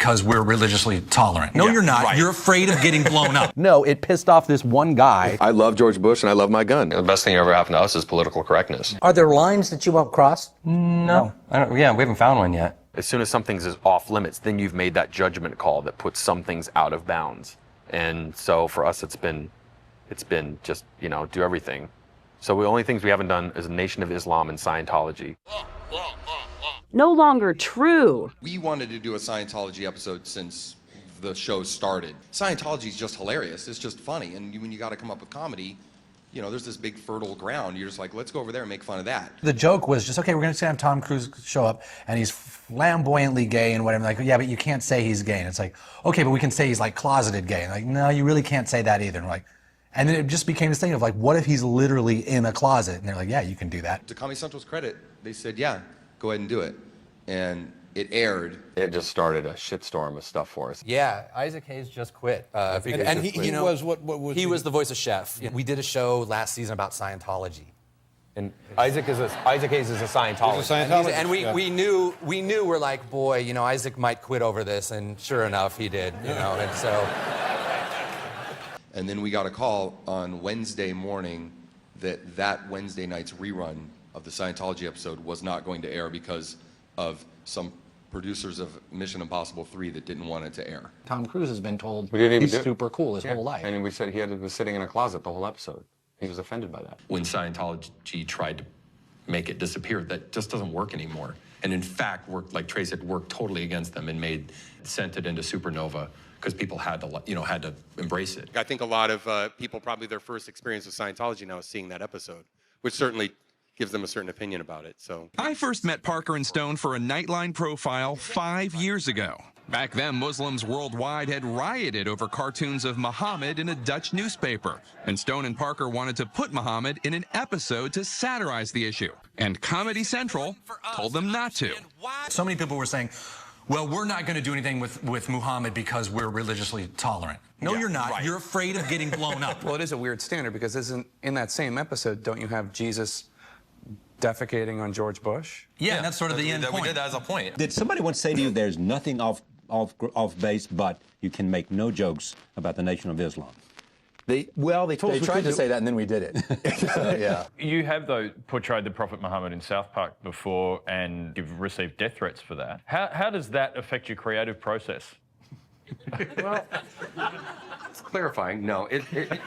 because we're religiously tolerant. No, you're not. Right. You're afraid of getting blown up. No, it pissed off this one guy. I love George Bush and I love my gun. The best thing that ever happened to us is political correctness. Are there lines that you won't cross? No. Yeah, we haven't found one yet. As soon as something's off limits, then you've made that judgment call that puts some things out of bounds. And so for us, it's been just, do everything. So the only things we haven't done is Nation of Islam and Scientology. No longer true. We wanted to do a Scientology episode since the show started. Scientology is just hilarious. It's just funny. And when you got to come up with comedy, there's this big fertile ground. You're just like, let's go over there and make fun of that. The joke was just, okay, we're going to have Tom Cruise show up, and he's flamboyantly gay and whatever. Like, yeah, but you can't say he's gay. And it's like, okay, but we can say he's like closeted gay. And like, no, you really can't say that either. And we're like, and then it just became this thing of like, what if he's literally in a closet? And they're like, yeah, you can do that. To Comedy Central's credit, they said, yeah, go ahead and do it. And it aired. It just started a shitstorm of stuff for us. Yeah, Isaac Hayes just quit. He was the voice of Chef. We did a show last season about Scientology. And Isaac Hayes is a Scientologist. And we knew we're like, boy, Isaac might quit over this, and sure enough, he did. And so. And then we got a call on Wednesday morning that Wednesday night's rerun of the Scientology episode was not going to air because of some producers of Mission Impossible 3 that didn't want it to air. Tom Cruise has been told he's super cool his whole life. And we said he was sitting in a closet the whole episode. He was offended by that. When Scientology tried to make it disappear, that just doesn't work anymore. And in fact, like Trey said, worked totally against them and sent it into supernova because people had to embrace it. I think a lot of people, probably their first experience with Scientology now is seeing that episode, which certainly gives them a certain opinion about it. So I first met Parker and Stone for a Nightline profile 5 years ago. Back then, Muslims worldwide had rioted over cartoons of Muhammad in a Dutch newspaper. And Stone and Parker wanted to put Muhammad in an episode to satirize the issue. And Comedy Central told them not to. So many people were saying, well, we're not going to do anything with Muhammad because we're religiously tolerant. No, you're not. Right. You're afraid of getting blown up. Well, it is a weird standard because in that same episode, don't you have Jesus defecating on George Bush? Yeah, and that's sort of the end point. We did that as a point. Did somebody once say to you, there's nothing off base, but you can make no jokes about the Nation of Islam? They tried to say that, and then we did it. So, yeah. You have, though, portrayed the Prophet Muhammad in South Park before, and you've received death threats for that. How does that affect your creative process? Well, it's clarifying. No,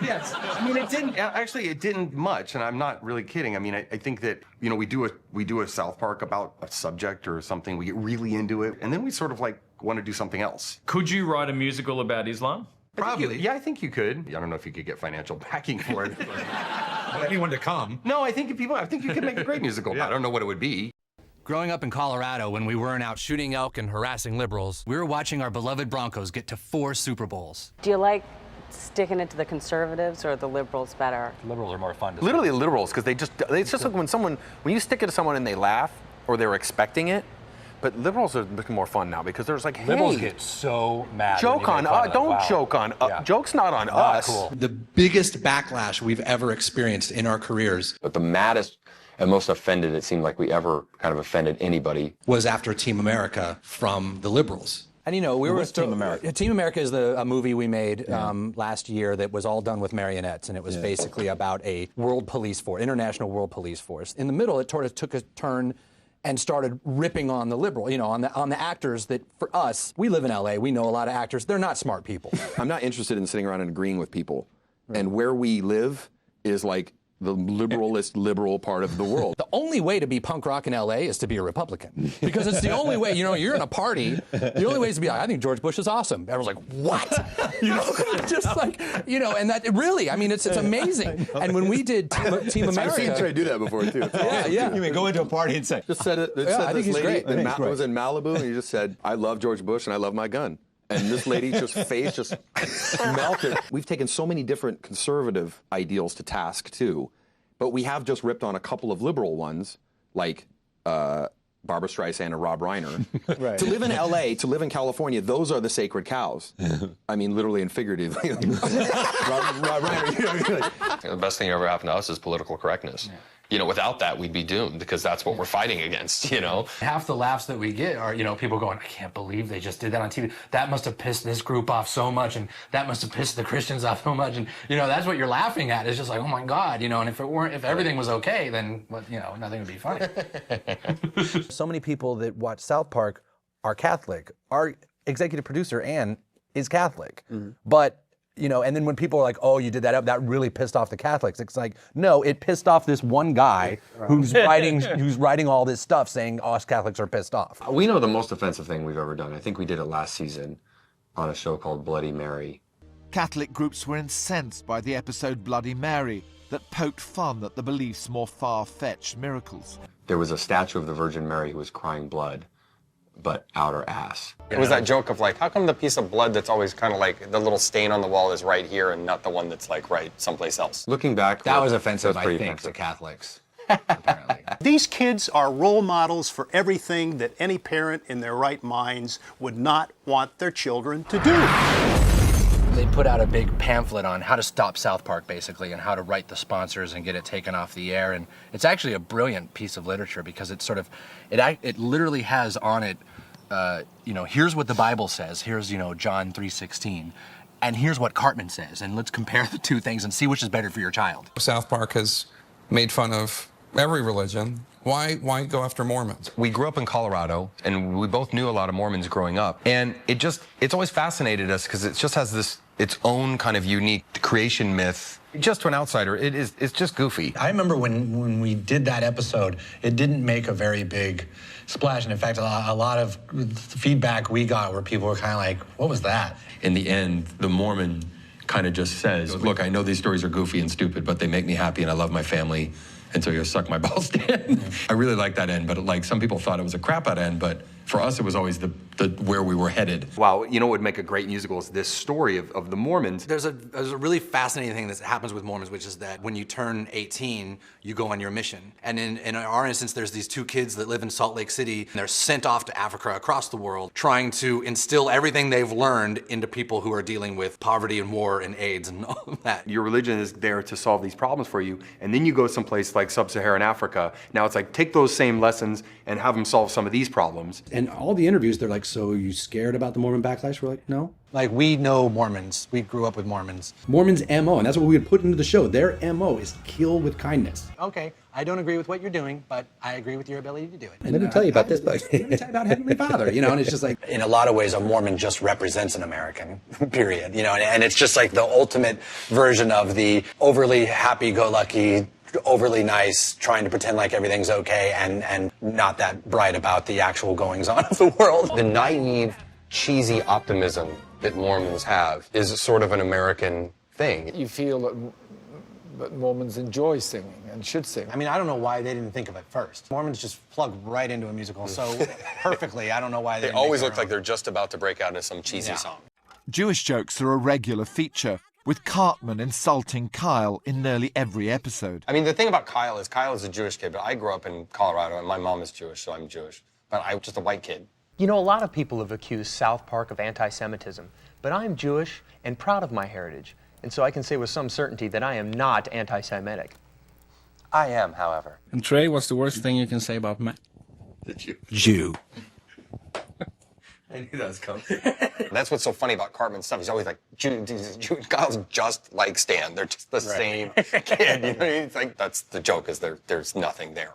yes. I mean, it didn't. Actually, it didn't much, and I'm not really kidding. I mean, I think that we do a South Park about a subject or something. We get really into it, and then we sort of like want to do something else. Could you write a musical about Islam? Probably. I think you could. I don't know if you could get financial backing for it. Anyone to come. No, I think you could make a great musical. Yeah. I don't know what it would be. Growing up in Colorado, when we weren't out shooting elk and harassing liberals, we were watching our beloved Broncos get to 4 Super Bowls. Do you like sticking it to the conservatives or the liberals better? The liberals are more fun. Literally liberals, because it's just like when you stick it to someone and they laugh or they're expecting it. But liberals are looking more fun now because there's like, hey, liberals get so mad. Joke on us. Don't joke on us. Joke's not on us. Cool. The biggest backlash we've ever experienced in our careers. But the maddest and most offended it seemed like we ever kind of offended anybody was after Team America from the liberals. And we were Team America. Team America is a movie we made last year that was all done with marionettes, and it was basically about a world police force, international world police force. In the middle, it sort of took a turn and started ripping on the liberal, on the actors that, for us, we live in LA, we know a lot of actors, they're not smart people. I'm not interested in sitting around and agreeing with people. Right. And where we live is like the liberal part of the world. The only way to be punk rock in LA is to be a Republican. Because it's the only way, you're in a party, the only way is to be like, I think George Bush is awesome. Everyone's like, what? Just like, and that really, I mean, it's amazing. And when we did Team America. I've seen Trey do that before, too. Yeah. You may go into a party and say. Just said it. I think he's great. Was in Malibu, and he just said, I love George Bush and I love my gun. And this lady's face just melted. We've taken so many different conservative ideals to task, too. But we have just ripped on a couple of liberal ones, like Barbara Streisand and Rob Reiner. Right. To live in L.A., to live in California, those are the sacred cows. I mean, literally and figuratively. Rob Reiner. The best thing that ever happened to us is political correctness. without that, we'd be doomed because that's what we're fighting against, Half the laughs that we get are, people going, I can't believe they just did that on TV. That must have pissed this group off so much, and that must have pissed the Christians off so much. And, that's what you're laughing at. It's just like, oh my God, and if everything was okay, then, nothing would be funny. So many people that watch South Park are Catholic. Our executive producer, Ann, is Catholic. But and then when people are like, oh, you did that really pissed off the Catholics. It's like, no, it pissed off this one guy who's writing all this stuff saying us Catholics are pissed off. We know the most offensive thing we've ever done. I think we did it last season on a show called Bloody Mary. Catholic groups were incensed by the episode Bloody Mary that poked fun at the belief's more far-fetched miracles. There was a statue of the Virgin Mary who was crying blood, but out her ass. It was that joke of like, how come the piece of blood that's always kind of like the little stain on the wall is right here and not the one that's like right someplace else? Looking back, that was offensive, I think, to Catholics. These kids are role models for everything that any parent in their right minds would not want their children to do. They put out a big pamphlet on how to stop South Park, basically, and how to write the sponsors and get it taken off the air. And it's actually a brilliant piece of literature because it's it literally has on it, here's what the Bible says. Here's, John 3:16. And here's what Cartman says. And let's compare the two things and see which is better for your child. South Park has made fun of every religion. Why go after Mormons? We grew up in Colorado, and we both knew a lot of Mormons growing up. And it's always fascinated us because it just has its own kind of unique creation myth. Just to an outsider, it's just goofy. I remember when we did that episode, it didn't make a very big splash. And in fact, a lot of feedback we got where people were kind of like, what was that? In the end, the Mormon kind of just says, look, I know these stories are goofy and stupid, but they make me happy and I love my family. And so you suck my balls, Dan. I really like that end, but like some people thought it was a crap out end, but for us it was always the where we were headed. Wow, what would make a great musical is this story of the Mormons. There's a really fascinating thing that happens with Mormons, which is that when you turn 18, you go on your mission. And in our instance, there's these two kids that live in Salt Lake City, and they're sent off to Africa across the world, trying to instill everything they've learned into people who are dealing with poverty and war and AIDS and all of that. Your religion is there to solve these problems for you, and then you go someplace like sub-Saharan Africa. Now it's like, take those same lessons and have them solve some of these problems. And all the interviews, they're like, so are you scared about the Mormon backlash? We're like, no. Like, we know Mormons. We grew up with Mormons. Mormons' MO, and that's what we would put into the show. Their MO is kill with kindness. Okay, I don't agree with what you're doing, but I agree with your ability to do it. And let me tell you about this book. Let me tell you about Heavenly Father, and it's just like... In a lot of ways, a Mormon just represents an American, period. And it's just like the ultimate version of the overly happy-go-lucky, overly nice, trying to pretend like everything's okay and not that bright about the actual goings-on of the world. The naive, cheesy optimism that Mormons have is sort of an American thing. You feel that Mormons enjoy singing and should sing. I mean, I don't know why they didn't think of it first. Mormons just plug right into a musical so perfectly. I don't know why they always look like they're just about to break out into some cheesy song. Jewish jokes are a regular feature, with Cartman insulting Kyle in nearly every episode. I mean, the thing about Kyle is a Jewish kid, but I grew up in Colorado, and my mom is Jewish, so I'm Jewish. But I'm just a white kid. A lot of people have accused South Park of anti-Semitism, but I'm Jewish and proud of my heritage, and so I can say with some certainty that I am not anti-Semitic. I am, however. And Trey, what's the worst thing you can say about Matt? The Jew. Jew. I knew that was coming. That's what's so funny about Cartman's stuff. He's always like, Kyle's just like Stan. They're just the same kid. It's like, that's the joke, is there's nothing there.